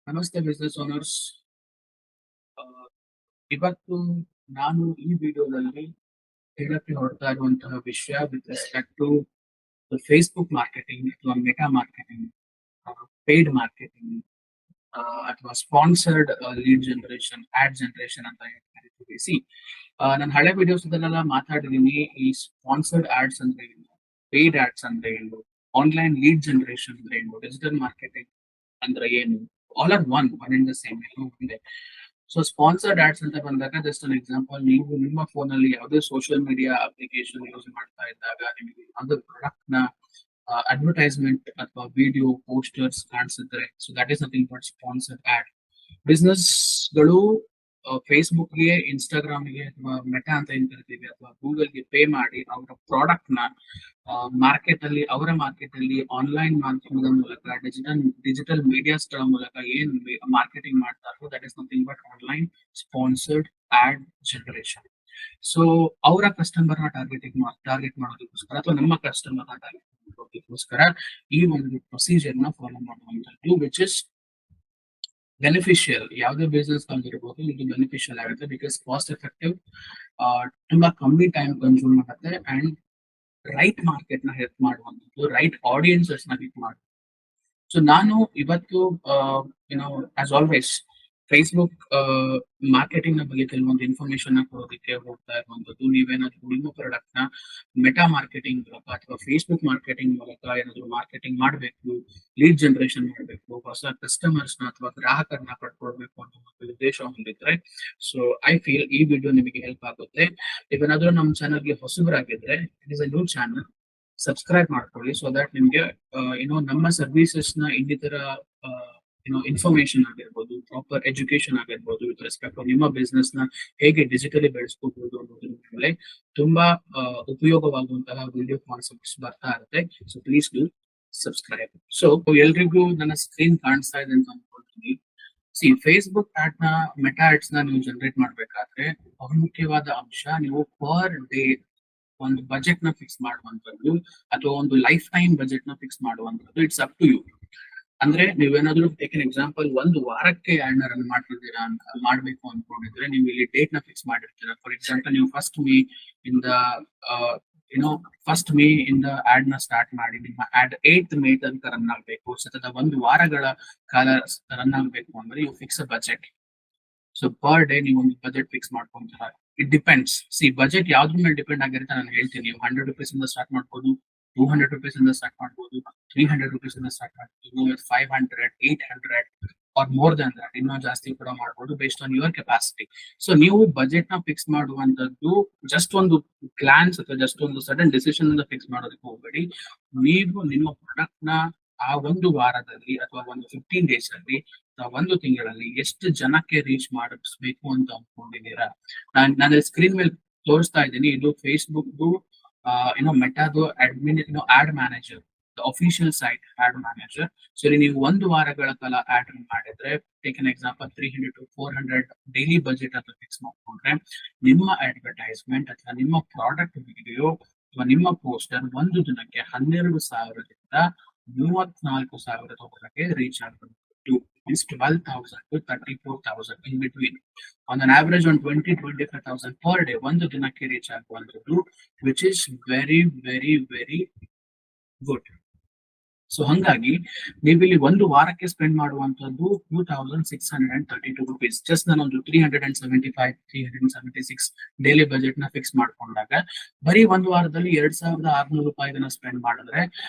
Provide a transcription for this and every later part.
ನಮಸ್ತೆ business owners. ಇವತ್ತು ನಾನು ಈ ವಿಡಿಯೋದಲ್ಲಿ ಹೇಳಕ್ಕೆ ಹೊರಡ್ತಾ ಇರುವಂತಹ ವಿಷಯ with respect to Facebook marketing ಅಥವಾ ಮೆಟಾ ಮಾರ್ಕೆಟಿಂಗ್, ಪೇಯ್ಡ್ ಮಾರ್ಕೆಟಿಂಗ್ ಅಥವಾ sponsored lead generation, ad generation ಅಂತ ಏನ್ ಕರಿತೀವಿ. ನಾನು ಹಳೆ ವಿಡಿಯೋಸ್ದಲ್ಲೆಲ್ಲ ಮಾತಾಡಿದೀನಿ. ಈ ಸ್ಪಾನ್ಸರ್ಡ್ ಆಡ್ಸ್ ಅಂದ್ರೆ ಏನು, ಪೇಯ್ಡ್ ಆಡ್ಸ್ ಅಂದ್ರೆ ಏನು, ಆನ್ಲೈನ್ ಲೀಡ್ ಜನರೇಷನ್ ಅಂದ್ರೆ ಏನು, ಡಿಜಿಟಲ್ ಮಾರ್ಕೆಟಿಂಗ್ ಅಂದ್ರೆ ಏನು, all are one in the same ಇದೆ. ಸೊ ಸ್ಪಾನ್ಸರ್ಡ್ ಆಡ್ಸ್ ಅಂತ ಬಂದಾಗ ಜಸ್ಟ್ ಅನ್ ಎಕ್ಸಾಂಪಲ್, ನೀವು ನಿಮ್ಮ ಫೋನ್ ಅಲ್ಲಿ ಯಾವುದೇ ಸೋಷಿಯಲ್ ಮೀಡಿಯಾ ಅಪ್ಲಿಕೇಶನ್ ಯೂಸ್ ಮಾಡ್ತಾ ಇದ್ದಾಗ ನಿಮಗೆ ಒಂದು ಪ್ರಾಡಕ್ಟ್ ನ ಅಡ್ವರ್ಟೈಸ್ಮೆಂಟ್ ಅಥವಾ ವಿಡಿಯೋ ಪೋಸ್ಟರ್ಸ್ ಕಾಣಿಸಿದ್ರೆ, so that is nothing but sponsored ad. Business ಗಳು ಫೇಸ್ಬುಕ್ಗೆ, ಇನ್ಸ್ಟಾಗ್ರಾಮ್ಗೆ ಅಥವಾ ಮೆಟಾ ಅಂತ ಏನ್ ಕರಿತೀವಿ ಅಥವಾ ಗೂಗಲ್ಗೆ ಪೇ ಮಾಡಿ ಅವರ ಪ್ರಾಡಕ್ಟ್ ನ ಅವರ ಮಾರ್ಕೆಟ್ ಅಲ್ಲಿ ಆನ್ಲೈನ್ ಮಾಧ್ಯಮದ ಮೂಲಕ, ಡಿಜಿಟಲ್ ಮೀಡಿಯಾಸ್ ಗಳ ಮೂಲಕ ಏನ್ ಮಾರ್ಕೆಟಿಂಗ್ ಮಾಡ್ತಾರೋ that is nothing but online sponsored ad generation. So ಅವರ ಕಸ್ಟಮರ್ ನ ಟಾರ್ಗೆಟ್ ಮಾಡೋದಕ್ಕೋಸ್ಕರ ಅಥವಾ ನಮ್ಮ ಕಸ್ಟಮರ್ ನ ಟಾರ್ಗೆಟ್ ಮಾಡೋದಕ್ಕೋಸ್ಕರ ಈ ಒಂದು ಪ್ರೊಸೀಜರ್ ನ ಫಾಲೋ ಮಾಡುವಂತದ್ದು, ವಿಚ್ ಇಸ್ ಬೆನಿಫಿಷಿಯಲ್. ಯಾವುದೇ ಬಿಸ್ನೆಸ್ ಆಗಿರ್ಬೋದು, ಇದು ಬೆನಿಫಿಷಿಯಲ್ ಆಗುತ್ತೆ. ಬಿಕಾಸ್ ಕಾಸ್ಟ್ ಎಫೆಕ್ಟಿವ್, ತುಂಬಾ ಕಮ್ಮಿ ಟೈಮ್ ಕನ್ಸ್ಯೂಮ್ ಮಾಡುತ್ತೆ ಅಂಡ್ ರೈಟ್ ಮಾರ್ಕೆಟ್ ನ ಹೆಲ್ಪ್ ಮಾಡುವಂಥದ್ದು, ರೈಟ್ ಆಡಿಯನ್ಸಸ್ ನ ಹಿಟ್ ಮಾಡುತ್ತೆ. ಸೊ ನಾನು ಇವತ್ತು YONO as always Facebook marketing ನ ಬಗ್ಗೆ ಕೆಲವೊಂದು ಇನ್ಫಾರ್ಮೇಶನ್ ನ ಕೊಡೋದಕ್ಕೆ ಹೋಗ್ತಾ ಇರುವಂತದ್ದು. ನೀವೇನಾದ್ರೂ ನಿಮ್ಮ ಪ್ರಾಡಕ್ಟ್ ನ ಮೆಟಾ ಮಾರ್ಕೆಟಿಂಗ್ ಮೂಲಕ ಅಥವಾ ಫೇಸ್ಬುಕ್ ಮಾರ್ಕೆಟಿಂಗ್ ಮೂಲಕ ಏನಾದ್ರು ಮಾರ್ಕೆಟಿಂಗ್ ಮಾಡಬೇಕು, ಲೀಡ್ ಜನರೇಷನ್ ಮಾಡಬೇಕು, ಹೊಸ ಕಸ್ಟಮರ್ಸ್ ನ ಅಥವಾ ಗ್ರಾಹಕರನ್ನ ಪಡ್ಕೊಳ್ಬೇಕು ಅಂತ ಒಂದು ಉದ್ದೇಶ ಹೊಂದಿದ್ರೆ, ಸೊ ಐ ಫೀಲ್ ಈ ವಿಡಿಯೋ ನಿಮಗೆ ಹೆಲ್ಪ್ ಆಗುತ್ತೆ. ನೀವೇನಾದ್ರೂ ನಮ್ಮ ಚಾನಲ್ಗೆ ಹೊಸಬರಾಗಿದ್ರೆ, it is a new channel, subscribe ಮಾಡ್ಕೊಳ್ಳಿ. ಸೊ ದಟ್ ನಿಮ್ಗೆ ನಮ್ಮ ಸರ್ವಿಸಸ್ ನ ಇನ್ನಿತರ ಇನ್ಫಾರ್ಮೇಶನ್ ಆಗಿರ್ಬೋದು, ಪ್ರಾಪರ್ ಎಜುಕೇಶನ್ ಆಗಿರ್ಬೋದು, ವಿತ್ ರೆಸ್ಪೆಕ್ಟ್ ನಿಮ್ಮ ಬಿಸ್ನೆಸ್ ನ ಹೇಗೆ ಡಿಜಿಟಲಿ ಬೆಳೆಸ್ಕೋಬಹುದು ಅನ್ನೋದ್ರ ಮೇಲೆ ತುಂಬಾ ಉಪಯೋಗವಾಗುವಂತಹ ವಿಡಿಯೋ ಕಾನ್ಸೆಪ್ಟ್ಸ್ ಬರ್ತಾ ಇರುತ್ತೆ. So please do subscribe. So ಎಲ್ರಿಗೂ ನನ್ನ ಸ್ಕ್ರೀನ್ ಕಾಣಿಸ್ತಾ ಇದೆ ಅಂತ ಅನ್ಕೊಳ್ತೀನಿ. ಫೇಸ್ಬುಕ್ ಆಡ್ ನ, ಮೆಟಾ ಆಡ್ಸ್ ನ ನೀವು ಜನರೇಟ್ ಮಾಡ್ಬೇಕಾದ್ರೆ ಬಹುಮುಖ್ಯವಾದ ಅಂಶ, ನೀವು ಪರ್ ಡೇ ಒಂದು ಬಜೆಟ್ ನ ಫಿಕ್ಸ್ ಮಾಡುವಂತದ್ದು ಅಥವಾ ಒಂದು ಲೈಫ್ ಟೈಮ್ ಬಜೆಟ್ ನ ಫಿಕ್ಸ್ ಮಾಡುವಂತದ್ದು. It's up to you. ಅಂದ್ರೆ ನೀವೇನಾದ್ರೂ ಟೇಕ್ ಎನ್ ಎಕ್ಸಾಂಪಲ್, ಒಂದು ವಾರಕ್ಕೆ ಆಡ್ ನ ರನ್ ಮಾಡ್ತಿದ್ದೀರಾ ಅಂತ ಮಾಡ್ಬೇಕು ಅನ್ಕೊಂಡಿದ್ರೆ, ನೀವು ಇಲ್ಲಿ ಡೇಟ್ ನ ಫಿಕ್ಸ್ ಮಾಡಿರ್ತೀರಾ. ಫಾರ್ ಎಕ್ಸಾಂಪಲ್, ನೀವು ಫಸ್ಟ್ ಮೇ ಇಂದ ಆಡ್ ನ ಸ್ಟಾರ್ಟ್ ಮಾಡಿ ನಿಮ್ಮ ಆಡ್ 8th ಮೇ ತನಕ ರನ್ ಆಗ್ಬೇಕು, ಸತತ ಒಂದು ವಾರಗಳ ಕಾಲ ರನ್ ಆಗ್ಬೇಕು ಅಂದ್ರೆ you fix a budget. So per day ನೀವು ಒಂದು ಬಜೆಟ್ ಫಿಕ್ಸ್ ಮಾಡ್ಕೊಂತೀರಾ. It depends. ಬಜೆಟ್ ಯಾವ್ದ್ರ ಮೇಲೆ ಡಿಪೆಂಡ್ ಆಗಿರುತ್ತೆ ನಾನು ಹೇಳ್ತೀನಿ. ನೀವು 100 rupees ಇಂದ ಸ್ಟಾರ್ಟ್ ಮಾಡ್ಬೋದು, 200 rupees ಇಂದ ಸ್ಟಾರ್ಟ್ ಮಾಡ್ಬೋದು, 300 rupees ಇಂದ ಸ್ಟಾರ್ಟ್ ಮಾಡ್ಬೋದು, 500, 800 ಆರ್ ಮೋರ್ ದನ್ ದಟ್, ಇನ್ನೂ ಜಾಸ್ತಿ ಕೂಡ ಮಾಡ್ಬೋದು, based on your capacity. So ನೀವು ಬಜೆಟ್ ನ ಫಿಕ್ಸ್ ಮಾಡುವಂತದ್ದು ಜಸ್ಟ್ ಒಂದು ಗ್ಲಾನ್ಸ್ ಅಥವಾ ಜಸ್ಟ್ ಒಂದು ಸಡನ್ ಡಿಸಿಷನ್ ಇಂದ ಫಿಕ್ಸ್ ಮಾಡೋದಕ್ಕೆ ಹೋಗಬೇಡಿ. ನೀವು ನಿಮ್ಮ ಪ್ರಾಡಕ್ಟ್ ನ ಆ ಒಂದು ವಾರದಲ್ಲಿ ಅಥವಾ ಒಂದು 15 days ಅಲ್ಲಿ ಅಥವಾ ಒಂದು ತಿಂಗಳಲ್ಲಿ ಎಷ್ಟು ಜನಕ್ಕೆ ರೀಚ್ ಮಾಡಿಸ್ಬೇಕು ಅಂತ ಅನ್ಕೊಂಡಿದ್ದೀರಾ. ನಾನು ಸ್ಕ್ರೀನ್ ಮೇಲೆ ತೋರಿಸ್ತಾ ಇದ್ದೀನಿ, ಇದು ಫೇಸ್ಬುಕ್ ಮೆಟಾದು admin ad manager, official site ad manager. So ಇಲ್ಲಿ ನೀವು ಒಂದು ವಾರಗಳ ಕಾಲ ಆಡ್ ಮಾಡಿದ್ರೆ, take an example 300 to 400 daily budget ಅಂತ ಫಿಕ್ಸ್ ಮಾಡ್ಕೊಂಡ್ರೆ, ನಿಮ್ಮ ಅಡ್ವರ್ಟೈಸ್ಮೆಂಟ್ ಅಥವಾ ನಿಮ್ಮ ಪ್ರಾಡಕ್ಟ್ ವಿಡಿಯೋ ಅಥವಾ ನಿಮ್ಮ ಪೋಸ್ಟರ್ ಒಂದು ದಿನಕ್ಕೆ 12,000ದಿಂದ 34,000 ರೀಚ್ ಆಗಬಹುದು. Is 12,000 to 34,000 in between. On an average on 20-25,000 per day, ಒಂದು ದಿನಕ್ಕೆ ರೀಚ್ ಆಗುವಂಥದ್ದು, which is very very very good. So ಹಂಗಾಗಿ ನೀವು ಇಲ್ಲಿ ಒಂದು ವಾರಕ್ಕೆ ಸ್ಪೆಂಡ್ ಮಾಡುವಂತದ್ದು 2,632 rupees. ಜಸ್ಟ್ ನಾನೊಂದು 376 ಡೈಲಿ ಬಜೆಟ್ ನ ಫಿಕ್ಸ್ ಮಾಡ್ಕೊಂಡಾಗ ಬರೀ ಒಂದು ವಾರದಲ್ಲಿ 2,600 ರೂಪಾಯಿನ ಸ್ಪೆಂಡ್ ಮಾಡಿದ್ರೆ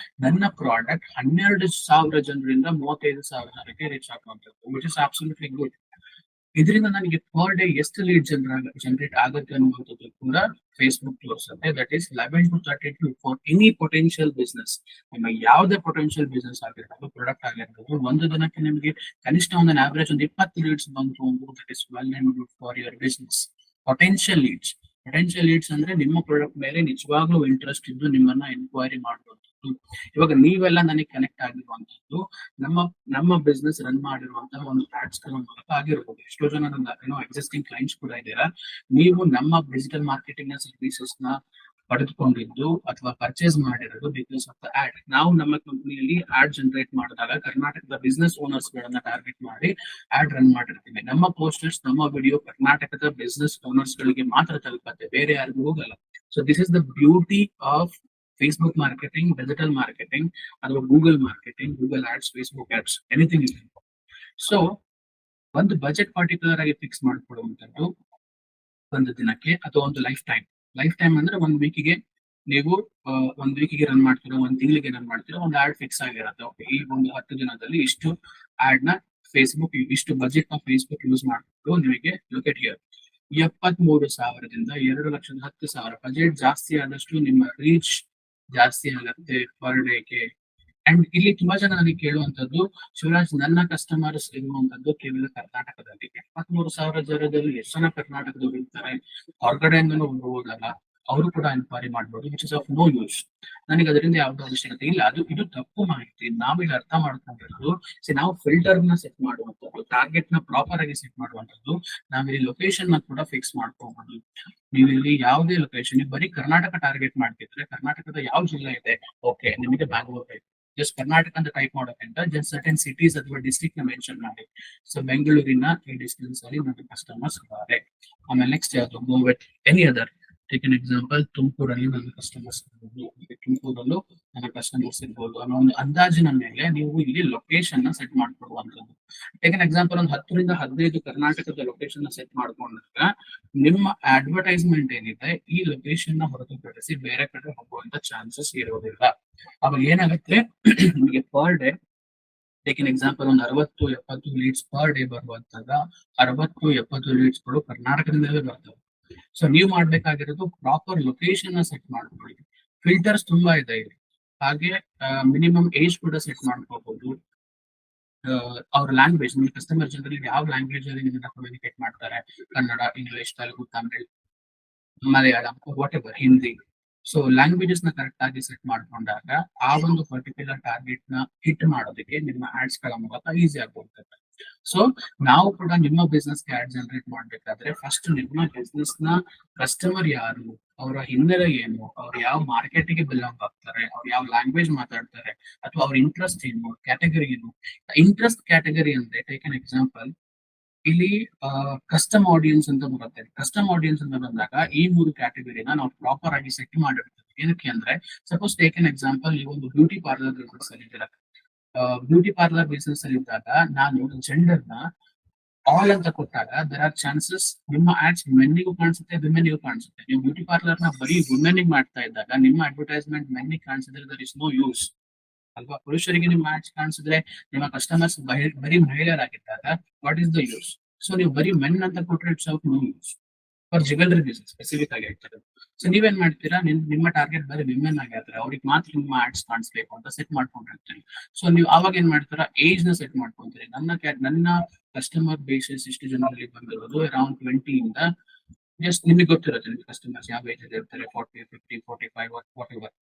ನನ್ನ ಪ್ರಾಡಕ್ಟ್ 12,000 ಜನರಿಂದ 35,000 ಜನಕ್ಕೆ ರೀಚ್ ಆಗುವಂತದ್ದು, ವಿಚ್ ಇಸ್ ಅಬ್ಸಲ್ಯೂಟ್ಲಿ ಗುಡ್. ಇದರಿಂದ ನನಗೆ ಪರ್ ಡೇ ಎಷ್ಟು ಲೀಡ್ ಜನರೇಟ್ ಆಗುತ್ತೆ ಅನ್ನುವಂಥದ್ದು ಕೂಡ ಫೇಸ್ಬುಕ್ ತೋರಿಸುತ್ತೆ. That is 11 to 32 for any potential business. ನಿಮ್ಮ ಯಾವುದೇ ಪೊಟೆನ್ಶಿಯಲ್ ಬಿಸ್ನೆಸ್ ಆಗಿರ್ಬೋದು, ಪ್ರಾಡಕ್ಟ್ ಆಗಿರ್ಬೋದು, ಒಂದು ದಿನಕ್ಕೆ ನಿಮಗೆ ಕನಿಷ್ಠ ಒಂದು ಆವರೇಜ್ ಒಂದು 20 ಲೀಡ್ಸ್ ಬಂತು ಅಂದ್ರೆ that is well and good for your business. Potential leads ಅಂದ್ರೆ ನಿಮ್ಮ ಪ್ರಾಡಕ್ಟ್ ಮೇಲೆ ನಿಜವಾಗ್ಲೂ ಇಂಟ್ರೆಸ್ಟ್ ಇದ್ದು ನಿಮ್ಮನ್ನ ಎನ್ಕ್ವೈರಿ ಮಾಡುವಂಥದ್ದು. ಇವಾಗ ನೀವೆಲ್ಲ ನನಗೆ ಕನೆಕ್ಟ್ ಆಗಿರುವಂತದ್ದು ನಮ್ಮ ಬಿಸ್ನೆಸ್ ರನ್ ಮಾಡಿರುವಂತಹ ಒಂದು ಆಡ್ಸ್ ಗಳ ಮೂಲಕ ಆಗಿರ್ಬೋದು. ಎಷ್ಟೋ ಜನ ಎಕ್ಸಿಸ್ಟಿಂಗ್ ಕ್ಲೈಂಟ್ಸ್ ಕೂಡ ಇದ್ದೀರಾ. ನೀವು ನಮ್ಮ ಡಿಜಿಟಲ್ ಮಾರ್ಕೆಟಿಂಗ್ ನ ಸರ್ವಿಸಸ್ ನ ಪಡೆದುಕೊಂಡಿದ್ದು ಅಥವಾ ಪರ್ಚೇಸ್ ಮಾಡಿರೋದು ಬಿಕಾಸ್ ಆಫ್ ದ ಆಡ್. ನಾವು ನಮ್ಮ ಕಂಪನಿಯಲ್ಲಿ ಆಡ್ ಜನರೇಟ್ ಮಾಡಿದಾಗ ಕರ್ನಾಟಕದ ಬಿಸ್ನೆಸ್ ಓನರ್ಸ್ ಗಳನ್ನ ಟಾರ್ಗೆಟ್ ಮಾಡಿ ಆಡ್ ರನ್ ಮಾಡಿರ್ತೀವಿ. ನಮ್ಮ ಪೋಸ್ಟರ್ಸ್, ನಮ್ಮ ವಿಡಿಯೋ ಕರ್ನಾಟಕದ ಬಿಸ್ನೆಸ್ ಓನರ್ಸ್ ಗಳಿಗೆ ಮಾತ್ರ ತಲುಪತ್ತೆ, ಬೇರೆ ಯಾರಿಗೂ ಹೋಗಲ್ಲ. So this is the beauty of Facebook marketing, digital marketing ಅಥವಾ Google marketing, Google ads, Facebook ads, anything ಇದೆ. ಸೊ ಒಂದು ಬಜೆಟ್ ಪರ್ಟಿಕ್ಯುಲರ್ ಆಗಿ ಫಿಕ್ಸ್ ಮಾಡ್ಕೊಳ್ಳುವಂಥದ್ದು ಒಂದು ದಿನಕ್ಕೆ ಅಥವಾ ಒಂದು ಲೈಫ್ ಟೈಮ್ ಅಂದ್ರೆ ಒಂದ್ ವೀಕಿಗೆ ನೀವು ಒಂದ್ ವೀಕಿಗೆ ರನ್ ಮಾಡ್ತೀರಾ, ಒಂದ್ ತಿಂಗಳಿಗೆ ರನ್ ಮಾಡ್ತೀರಾ, ಒಂದು ಆಡ್ ಫಿಕ್ಸ್ ಆಗಿರುತ್ತೆ. ಓಕೆ, ಈ ಒಂದು 10 ದಿನದಲ್ಲಿ ಇಷ್ಟು ಆಡ್ ನ ಫೇಸ್ಬುಕ್, ಇಷ್ಟು ಬಜೆಟ್ ನ ಫೇಸ್ಬುಕ್ ಯೂಸ್ ಮಾಡ್ಕೊಂಡು ನಿಮಗೆ ಲೊಕೇಟ್ ಹಿಯರ್ 73,000ದಿಂದ 2,10,000 ಬಜೆಟ್ ಜಾಸ್ತಿ ಆದಷ್ಟು ನಿಮ್ಮ ರೀಚ್ ಜಾಸ್ತಿ ಆಗುತ್ತೆ ಪರ್ ಡೇಗೆ. ಅಂಡ್ ಇಲ್ಲಿ ತುಂಬಾ ಜನ ನನಗೆ ಕೇಳುವಂತದ್ದು, ಶಿವರಾಜ್ ನನ್ನ ಕಸ್ಟಮರ್ಸ್ ಇರುವಂತದ್ದು ಕೇವಲ ಕರ್ನಾಟಕದಲ್ಲಿ, 73,000 ಜನರಲ್ಲಿ ಎಷ್ಟು ಜನ ಕರ್ನಾಟಕದವರು ಇರ್ತಾರೆ, ಹೊರಗಡೆಯಿಂದನೂ ಹೋಗಲ್ಲ, ಅವರು ಕೂಡ ಎನ್ಕ್ವೈರಿ ಮಾಡ್ಬೋದು, which is of no use. ನನಗೆ ಅದರಿಂದ ಯಾವ್ದು ಅವಶ್ಯಕತೆ ಇಲ್ಲ. ಇದು ತಪ್ಪು ಮಾಹಿತಿ. ನಾವೀಗ ಅರ್ಥ ಮಾಡ್ಕೊಂಡಿರೋದು, ನಾವು ಫಿಲ್ಟರ್ ನ ಸೆಟ್ ಮಾಡುವಂತದ್ದು, ಟಾರ್ಗೆಟ್ ನ ಪ್ರಾಪರ್ ಆಗಿ ಸೆಟ್ ಮಾಡುವಂತದ್ದು, ನಾವಿಲ್ಲಿ ಲೊಕೇಶನ್ ನ ಕೂಡ ಫಿಕ್ಸ್ ಮಾಡ್ಕೋಬಹುದು. ನೀವು ಇಲ್ಲಿ ಯಾವುದೇ ಲೊಕೇಶನ್, ಬರೀ ಕರ್ನಾಟಕ ಟಾರ್ಗೆಟ್ ಮಾಡ್ತಿದ್ರೆ ಕರ್ನಾಟಕದ ಯಾವ ಜಿಲ್ಲೆ ಇದೆ, ಓಕೆ, ನಿಮಗೆ ಬ್ಯಾಂಗ್ಳೂರ್ ಬೇಕು, ಜಸ್ಟ್ ಕರ್ನಾಟಕ ಅಂತ ಟೈಪ್ ಮಾಡೋಕ್ಕಿಂತ ಜಸ್ಟ್ ಸರ್ಟನ್ ಸಿಟೀಸ್ ಅಥವಾ ಡಿಸ್ಟ್ರಿಕ್ಟ್ ನ ಮೆನ್ಷನ್ ಮಾಡಿ. ಸೊ ಬೆಂಗಳೂರಿನ ಈ ಡಿಸ್ಟೆನ್ಸ್ ಅಲ್ಲಿ ನನ್ನ ಕಸ್ಟಮರ್ಸ್ ಇದ್ದಾರೆ. ಆಮೇಲೆ ನೆಕ್ಸ್ಟ್ ಯಾವುದು, go with any other. Take an example, ತುಮಕೂರಲ್ಲಿ ನನ್ನ ಕಸ್ಟಮರ್ಸ್ ಇರ್ಬೋದು, ತುಮಕೂರಲ್ಲೂ ನನ್ನ ಕಸ್ಟಮರ್ಸ್ ಇರ್ಬೋದು ಅನ್ನೋ ಒಂದು ಅಂದಾಜಿನ ಮೇಲೆ ನೀವು ಇಲ್ಲಿ ಲೊಕೇಶನ್ ನ ಸೆಟ್ ಮಾಡ್ಕೊಡುವಂಥದ್ದು. ಟೇಕ್ ಎನ್ ಎಕ್ಸಾಂಪಲ್, ಒಂದು 10 ರಿಂದ 15 ಕರ್ನಾಟಕದ ಲೊಕೇಶನ್ ನ ಸೆಟ್ ಮಾಡ್ಕೊಂಡಾಗ ನಿಮ್ಮ ಅಡ್ವರ್ಟೈಸ್ಮೆಂಟ್ ಏನಿದೆ ಈ ಲೊಕೇಶನ್ ನ ಹೊರತುಪಡಿಸಿ ಬೇರೆ ಕಡೆ ಹೋಗುವಂತ ಚಾನ್ಸಸ್ ಇರೋದಿಲ್ಲ. ಅವಾಗ ಏನಾಗುತ್ತೆ, ನಿಮಗೆ per day, take an example, ಒಂದು 60-70 ಲೀಡ್ಸ್ ಪರ್ ಡೇ ಬರುವಂತಾಗ 60-70 ಲೀಡ್ಸ್ ಗಳು ಕರ್ನಾಟಕದಿಂದಲೇ ಬರ್ತವೆ. ಸೊ ನೀವು ಮಾಡ್ಬೇಕಾಗಿರೋದು ಪ್ರಾಪರ್ ಲೊಕೇಶನ್ ನ ಸೆಟ್ ಮಾಡ್ಕೊಳ್ಳಿ. ಫಿಲ್ಟರ್ಸ್ ತುಂಬಾ ಇದೆ ಇಲ್ಲಿ. ಹಾಗೆ ಮಿನಿಮಮ್ ಏಜ್ ಕೂಡ ಸೆಟ್ ಮಾಡ್ಕೋಬಹುದು. ಅವ್ರ ಲ್ಯಾಂಗ್ವೇಜ್, ನಿಮ್ಮ ಕಸ್ಟಮರ್ ಜನರಲ್ಲಿ ಯಾವ ಲ್ಯಾಂಗ್ವೇಜ್ ಅಲ್ಲಿ ನಿಮ್ಮನ್ನ ಕಮ್ಯುನಿಕೇಟ್ ಮಾಡ್ತಾರೆ, Kannada, English, Telugu, Tamil, Malayalam, what ever, Hindi. So languages ನ ಕರೆಕ್ಟ್ ಆಗಿ ಸೆಟ್ ಮಾಡ್ಕೊಂಡಾಗ ಆ ಒಂದು ಪರ್ಟಿಕ್ಯುಲರ್ ಟಾರ್ಗೆಟ್ ನ ಹಿಟ್ ಮಾಡೋದಕ್ಕೆ ನಿಮ್ಮ ಆಡ್ಸ್ ಗಳ ಮೂಲಕ ಈಸಿ ಆಗ್ಬಿಡ್ತದೆ. ಸೊ ನಾವು ಕೂಡ ನಿಮ್ಮ ಬಿಸ್ನೆಸ್ ಗೆ ಆಡ್ ಜನರೇಟ್ ಮಾಡ್ಬೇಕಾದ್ರೆ ಫಸ್ಟ್ ನಿಮ್ಮ ಬಿಸ್ನೆಸ್ ನ ಕಸ್ಟಮರ್ ಯಾರು, ಅವರ ಹಿನ್ನೆಲೆ ಏನು, ಅವ್ರು ಯಾವ ಮಾರ್ಕೆಟ್ ಗೆ ಬಿಲಾಂಗ್ ಆಗ್ತಾರೆ, ಅವ್ರು ಯಾವ ಲ್ಯಾಂಗ್ವೇಜ್ ಮಾತಾಡ್ತಾರೆ, ಅಥವಾ ಅವ್ರ ಇಂಟ್ರೆಸ್ಟ್ ಏನು, ಕ್ಯಾಟಗರಿ ಏನು. ಇಂಟ್ರೆಸ್ಟ್ ಕ್ಯಾಟಗರಿ ಅಂದ್ರೆ, ಟೇಕ್ ಎನ್ ಎಕ್ಸಾಂಪಲ್, ಇಲ್ಲಿ ಕಸ್ಟಮ್ ಆಡಿಯನ್ಸ್ ಅಂತ ಬರುತ್ತೆ. ಕಸ್ಟಮ್ ಆಡಿಯನ್ಸ್ ಅಂತ ಬಂದಾಗ ಈ 3 ಕ್ಯಾಟಗರಿನ ನಾವು ಪ್ರಾಪರ್ ಆಗಿ ಸೆಟ್ ಮಾಡಿರ್ತೀವಿ. ಏನಕ್ಕೆ ಅಂದ್ರೆ, ಸಪೋಸ್ ಟೇಕ್ ಎನ್ ಎಕ್ಸಾಂಪಲ್, ನೀವು ಒಂದು ಬ್ಯೂಟಿ ಪಾರ್ಲರ್ ಬಿಸ್ನೆಸ್ ಅಲ್ಲಿ ಇದ್ದೀರಾ. ಬ್ಯೂಟಿ ಪಾರ್ಲರ್ ಬಿಸ್ನೆಸ್ ಅಲ್ಲಿ ಇದ್ದಾಗ ನಾನು ಜೆಂಡರ್ ನ ಆಲ್ ಅಂತ ಕೊಟ್ಟಾಗ ದರ್ ಆರ್ ಚಾನ್ಸಸ್ ನಿಮ್ಮ ಆಡ್ಸ್ ಮೆನ್ನಿಗೂ ಕಾಣಿಸುತ್ತೆ, ವಿಮೆನ್ಗೂ ಕಾಣಿಸುತ್ತೆ. ನೀವು ಬ್ಯೂಟಿ ಪಾರ್ಲರ್ ನ ಬರೀ ವುಮೆನ್ಗೆ ಮಾಡ್ತಾ ಇದ್ದಾಗ ನಿಮ್ಮ ಅಡ್ವರ್ಟೈಸ್ಮೆಂಟ್ ಮೆನ್ನಿಗೆ ಕಾಣಿಸಿದ್ರೆ ದರ್ ಇಸ್ ನೋ ಯೂಸ್ ಅಲ್ವಾ. ಪುರುಷರಿಗೆ ನಿಮ್ಮ ಆಡ್ಸ್ ಕಾಣಿಸಿದ್ರೆ ನಿಮ್ಮ ಕಸ್ಟಮರ್ಸ್ ಬರೀ ಮಹಿಳೆಯರಾಗಿದ್ದಾಗ what is the use. So ನೀವು ಬರೀ ಮೆನ್ ಅಂತ ಕೊಟ್ರೆ it's of no use for jewellery business specific ಆಗಿ ಹೇಳ್ತಾರೆ. ಸೊ ನೀವೇನ್ ಮಾಡ್ತೀರಾ, ನಿಮ್ಮ ಟಾರ್ಗೆಟ್ ಬರೀ ವಿಮೆನ್ ಆಗಿರ್ತಾರೆ, ಅವ್ರಿಗೆ ಮಾತ್ರ ನಿಮ್ಮ ಆಡ್ಸ್ ಕಾಣಿಸ್ಬೇಕು ಅಂತ ಸೆಟ್ ಮಾಡ್ಕೊಂಡಿರ್ತೀರಿ. ಸೊ ನೀವು ಅವಾಗ ಏನ್ ಮಾಡ್ತೀರಾ, ಏಜ್ ನ ಸೆಟ್ ಮಾಡ್ಕೊಂತೀರಿ. ನನ್ನ ಕಸ್ಟಮರ್ ಬೇಸಿಸ್ ಇಷ್ಟು ಜನರಲ್ಲಿ ಬಂದಿರೋದು ಅರೌಂಡ್ 20 ಇಂದ, ಜಸ್ಟ್ ನಿಮಗೆ ಗೊತ್ತಿರುತ್ತೆ ನಿಮ್ಗೆ ಕಸ್ಟಮರ್ಸ್ ಯಾವ ಏಜ್ ಇರ್ತಾರೆ, 40, 50, 45 ವಾಟ್ ಎವರ್,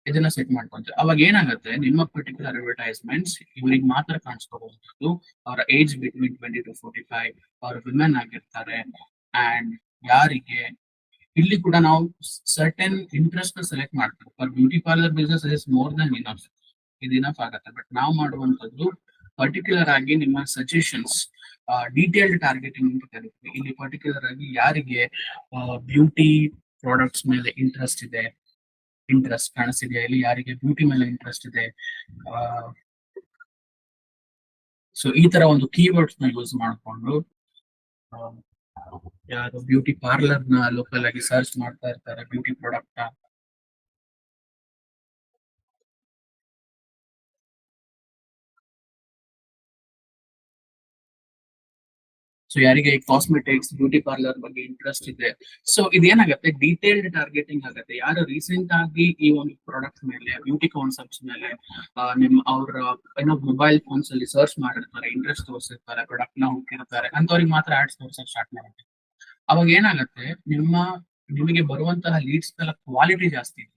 ಇದನ್ನ ಸೆಟ್ ಮಾಡ್ಕೊಂತಾರೆ. ಅವಾಗ ಏನಾಗುತ್ತೆ, ನಿಮ್ಮ ಪರ್ಟಿಕ್ಯುಲರ್ ಅಡ್ವರ್ಟೈಸ್ಮೆಂಟ್ಸ್ ಇವ್ರಿಗೆ ಮಾತ್ರ ಕಾಣಿಸ್ಕೋಬಹುದು. ಅವರ ಏಜ್ ಬಿಟ್ವೀನ್ 20 to 45, ಅವ್ರ ವಿಮೆನ್ ಆಗಿರ್ತಾರೆ. ಅಂಡ್ ಯಾರಿಗೆ ಇಲ್ಲಿ ಕೂಡ ನಾವು ಸರ್ಟನ್ ಇಂಟ್ರೆಸ್ಟ್ ಸೆಲೆಕ್ಟ್ ಮಾಡ್ತೀವಿ. For beauty parlour business is more than enough, ಇದು ಇನಫ್ ಆಗುತ್ತೆ. ಬಟ್ ನಾವು ಮಾಡುವಂತದ್ದು ಪರ್ಟಿಕ್ಯುಲರ್ ಆಗಿ ನಿಮ್ಮ ಸಜೆಷನ್ಸ್, ಡೀಟೇಲ್ಡ್ ಟಾರ್ಗೆಟಿಂಗ್ ಅಂತ ಕರೀತೀವಿ. ಇಲ್ಲಿ ಪರ್ಟಿಕ್ಯುಲರ್ ಆಗಿ ಯಾರಿಗೆ ಬ್ಯೂಟಿ ಪ್ರಾಡಕ್ಟ್ಸ್ ಮೇಲೆ ಇಂಟ್ರೆಸ್ಟ್ ಕಾಣಿಸ್ತಿದೆ, ಇಲ್ಲಿ ಯಾರಿಗೆ ಬ್ಯೂಟಿ ಮೇಲೆ ಇಂಟ್ರೆಸ್ಟ್ ಇದೆ. ಸೊ ಈ ತರ ಒಂದು ಕೀವರ್ಡ್ಸ್ ನ ಯೂಸ್ ಮಾಡಿಕೊಂಡು ಯಾರು ಬ್ಯೂಟಿ ಪಾರ್ಲರ್ ನ ಲೋಕಲ್ ಆಗಿ ಸರ್ಚ್ ಮಾಡ್ತಾ ಇರ್ತಾರೆ, ಬ್ಯೂಟಿ ಪ್ರಾಡಕ್ಟ್ ಸೊ ಯಾರಿಗೆ ಕಾಸ್ಮೆಟಿಕ್ಸ್, ಬ್ಯೂಟಿ ಪಾರ್ಲರ್ ಬಗ್ಗೆ ಇಂಟ್ರೆಸ್ಟ್ ಇದೆ. ಸೊ ಇದೇನಾಗುತ್ತೆ, ಡೀಟೇಲ್ಡ್ ಟಾರ್ಗೆಟಿಂಗ್ ಆಗುತ್ತೆ. ಯಾರು ರೀಸೆಂಟ್ ಆಗಿ ಈ ಒಂದು ಪ್ರಾಡಕ್ಟ್ ಮೇಲೆ, ಬ್ಯೂಟಿ ಕಾನ್ಸೆಪ್ಟ್ಸ್ ಮೇಲೆ ಅವ್ರ ಏನೋ ಮೊಬೈಲ್ ಫೋನ್ಸ್ ಅಲ್ಲಿ ಸರ್ಚ್ ಮಾಡಿರ್ತಾರೆ, ಇಂಟ್ರೆಸ್ಟ್ ತೋರಿಸಿರ್ತಾರೆ, ಪ್ರಾಡಕ್ಟ್ ನ ಹುಡುಕಿರ್ತಾರೆ, ಅಂತವ್ರಿಗೆ ಮಾತ್ರ ಆಡ್ಸ್ ತೋರ್ಸಕ್ ಸ್ಟಾರ್ಟ್ ಮಾಡುತ್ತೆ. ಅವಾಗ ಏನಾಗುತ್ತೆ, ನಿಮಗೆ ಬರುವಂತಹ ಲೀಡ್ಸ್ ಗಳ ಕ್ವಾಲಿಟಿ ಜಾಸ್ತಿ ಇದೆ.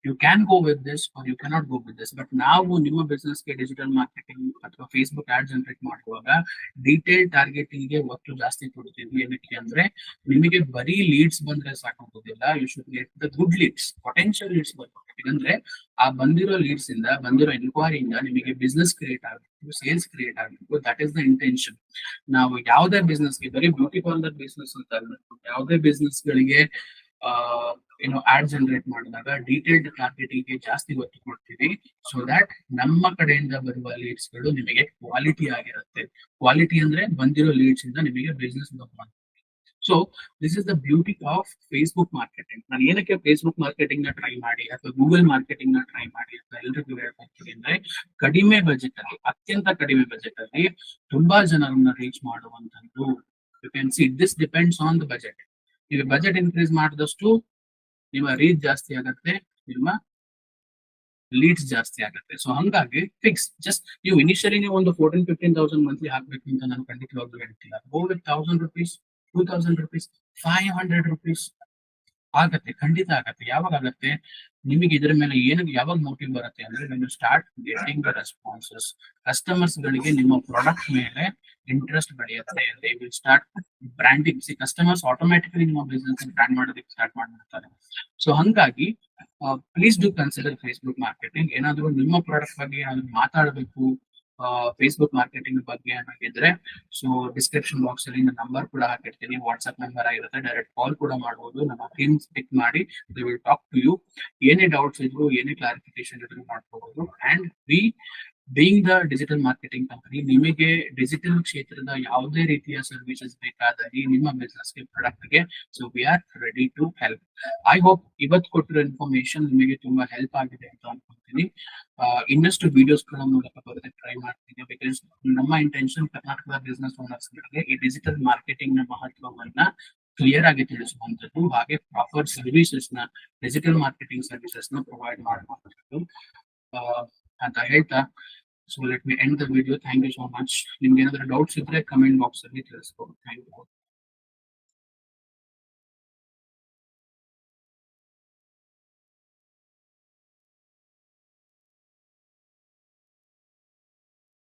You can go with this or you cannot go with this. But ನಾವು ನಿಮ್ಮ ಬಿಸ್ನೆಸ್ಗೆ ಡಿಜಿಟಲ್ ಮಾರ್ಕೆಟಿಂಗ್ ಅಥವಾ ಫೇಸ್ಬುಕ್ ಆಡ್ ಜನರೇಟ್ ಮಾಡುವಾಗ ಡೀಟೇಲ್ ಟಾರ್ಗೆಟಿಂಗ್ ಗೆ ಒತ್ತು ಜಾಸ್ತಿ ಕೊಡ್ತೀವಿ. ಏನಕ್ಕೆ ಅಂದ್ರೆ ನಿಮಗೆ ಬರೀ ಲೀಡ್ಸ್ ಬಂದ್ರೆ ಸಾಕಾಗೋದಿಲ್ಲ, you should get the good leads, potential leads ಬರ್ಬೇಕು. ಯಾಕಂದ್ರೆ ಆ ಬಂದಿರೋ ಲೀಡ್ಸ್ ಇಂದ, ಬಂದಿರೋ ಎನ್ಕ್ವೈರಿಯಿಂದ ನಿಮಗೆ ಬಿಸ್ನೆಸ್ ಕ್ರಿಯೇಟ್ ಆಗಬೇಕು, ಸೇಲ್ಸ್ ಕ್ರಿಯೇಟ್ ಆಗಬೇಕು. That is the intention. ನಾವು ಯಾವುದೇ ಬಿಸ್ನೆಸ್ಗೆ ಬರೀ ಬ್ಯೂಟಿ ಪಾರ್ಲರ್ ಬಿಸ್ನೆಸ್ ಅಂತ ಅಲ್ಲ, ಯಾವುದೇ ಬಿಸ್ನೆಸ್ ಗಳಿಗೆ ಏನೋ ಆಡ್ ಜನರೇಟ್ ಮಾಡಿದಾಗ ಡೀಟೇಲ್ಡ್ ಟಾರ್ಗೆಟಿಂಗ್ ಗೆ ಜಾಸ್ತಿ ಒತ್ತು ಕೊಡ್ತೀವಿ. ಸೊ ದಟ್ ನಮ್ಮ ಕಡೆಯಿಂದ ಬರುವ ಲೀಡ್ಸ್ ಗಳು ನಿಮಗೆ ಕ್ವಾಲಿಟಿ ಆಗಿರುತ್ತೆ. ಕ್ವಾಲಿಟಿ ಅಂದ್ರೆ ಬಂದಿರೋ ಲೀಡ್ಸ್ ಇಂದ ನಿಮಗೆ ಬಿಸ್ನೆಸ್ ಬರುತ್ತೆ. So this is the beauty of Facebook marketing. ನಾನು ಏನಕ್ಕೆ ಫೇಸ್ಬುಕ್ ಮಾರ್ಕೆಟಿಂಗ್ ನ ಟ್ರೈ ಮಾಡಿ ಅಥವಾ ಗೂಗಲ್ ಮಾರ್ಕೆಟಿಂಗ್ ನ ಟ್ರೈ ಮಾಡಿ ಅಂತ ಎಲ್ರಿಗೂ ಹೇಳ್ಕೊಡ್ತೀನಿ ಅಂದ್ರೆ, ಕಡಿಮೆ ಬಜೆಟ್ ಅಲ್ಲಿ, ಅತ್ಯಂತ ಕಡಿಮೆ ಬಜೆಟ್ ಅಲ್ಲಿ ತುಂಬಾ ಜನರನ್ನ ರೀಚ್ ಮಾಡುವಂತದ್ದು. You can see this depends on the budget. ನೀವು ಬಜೆಟ್ ಇನ್ಕ್ರೀಸ್ ಮಾಡಿದಷ್ಟು ನಿಮ್ಮ ರೀಚ್ ಜಾಸ್ತಿ ಆಗುತ್ತೆ, ನಿಮ್ಮ ಲೀಡ್ಸ್ ಜಾಸ್ತಿ ಆಗುತ್ತೆ. ಸೊ ಹಂಗಾಗಿ ಫಿಕ್ಸ್, ಜಸ್ಟ್ ನೀವು ಇನಿಷಿಯಲಿ ನೀವು ಒಂದು 14,000-15,000 ಮಂತ್ಲಿ ಹಾಕ್ಬೇಕು ಅಂತ ನಾನು ಖಂಡಿತವಾಗ್ಲೂ ಹೇಳ್ತಿಲ್ಲ. Go with 1,000 rupees, 2,000 rupees, 500 rupees ಆಗತ್ತೆ, ಖಂಡಿತ ಆಗತ್ತೆ. ಯಾವಾಗ ಆಗತ್ತೆ? ನಿಮಗೆ ಇದರ ಮೇಲೆ ಯಾವಾಗ ಮೋಟಿವ್ ಬರುತ್ತೆ ಅಂದ್ರೆ, ನೀವು start getting the responses. Customers ಗಳಿಗೆ ನಿಮ್ಮ ಪ್ರಾಡಕ್ಟ್ ಮೇಲೆ ಇಂಟ್ರೆಸ್ಟ್ ಬೆಳೆಯುತ್ತೆ. They will start branding. Customers automatically ನಿಮ್ಮ ಬಿಸ್ನೆಸ್ ಬ್ರ್ಯಾಂಡ್ ಮಾಡೋದಕ್ಕೆ ಸ್ಟಾರ್ಟ್ ಮಾಡ್ತಾರೆ. ಸೊ ಹಂಗಾಗಿ please do consider Facebook marketing. ಏನಾದ್ರು ನಿಮ್ಮ ಪ್ರಾಡಕ್ಟ್ ಬಗ್ಗೆ ಏನಾದ್ರು ಮಾತಾಡಬೇಕು ಫೇಸ್ಬುಕ್ ಮಾರ್ಕೆಟಿಂಗ್ ಬಗ್ಗೆ ಅನ್ನೋದಿದ್ರೆ, ಸೊ ಡಿಸ್ಕ್ರಿಪ್ಷನ್ ಬಾಕ್ಸ್ ಅಲ್ಲಿ ನನ್ನ ನಂಬರ್ ಕೂಡ ಹಾಕಿರ್ತೀನಿ, ವಾಟ್ಸ್ಆಪ್ ನಂಬರ್ ಆಗಿರುತ್ತೆ. ಡೈರೆಕ್ಟ್ ಕಾಲ್ ಕೂಡ ಮಾಡಬಹುದು. ನಮ್ಮ ಟೀಮ್ ಪಿಕ್ ಮಾಡಿ they will talk to you. ಏನೇ ಡೌಟ್ಸ್ ಇದ್ರು, ಏನೇ ಕ್ಲಾರಿಫಿಕೇಶನ್ ಇದ್ರು ಮಾಡ್ಕೋಬಹುದು. And we being the digital marketing company, ನಿಮಗೆ ಡಿಜಿಟಲ್ ಕ್ಷೇತ್ರದ ಯಾವುದೇ ರೀತಿಯ ಸರ್ವಿಸಸ್ ಬೇಕಾದಲ್ಲಿ ನಿಮ್ಮ ಬಿಸ್ನೆಸ್ ಗೆ, ಪ್ರಾಡಕ್ಟ್ ಗೆ, so we are ready to help. I hope ಇವತ್ತು ಕೊಟ್ಟಿರೋ ಇನ್ಫಾರ್ಮೇಶನ್ ನಿಮಗೆ ತುಂಬಾ ಹೆಲ್ಪ್ ಆಗಿದೆ ಅಂತ ಅನ್ಕೊಂತೀನಿ. ಇನ್ನಷ್ಟು ವಿಡಿಯೋಸ್ ಗಳ ಮೂಲಕ ಬರೋದಕ್ಕೆ ಟ್ರೈ ಮಾಡ್ತೀನಿ. ಬಿಕಾಸ್ ನಮ್ಮ ಇಂಟೆನ್ಷನ್ ಕರ್ನಾಟಕದ ಬಿಸ್ನೆಸ್ ಓನರ್ಸ್ ಗಳಿಗೆ ಈ ಡಿಜಿಟಲ್ ಮಾರ್ಕೆಟಿಂಗ್ ನ ಮಹತ್ವವನ್ನ ಕ್ಲಿಯರ್ ಆಗಿ ತಿಳಿಸುವಂತದ್ದು, ಹಾಗೆ ಪ್ರಾಪರ್ ಸರ್ವಿಸಸ್ ನ, ಡಿಜಿಟಲ್ ಮಾರ್ಕೆಟಿಂಗ್ ಸರ್ವಿಸಸ್ ನ ಪ್ರೊವೈಡ್ ಮಾಡುವಂತದ್ದು ಅಂತ ಹೇಳ್ತಾ, so let me end the video. Thank you so much. ನಿಮ್ಗೆ ಏನಾದ್ರು ಡೌಟ್ಸ್ ಇದ್ರೆ ಕಮೆಂಟ್ ಬಾಕ್ಸ್ ಅಲ್ಲಿ ತಿಳಿಸ್ಬೋದು. Thank you.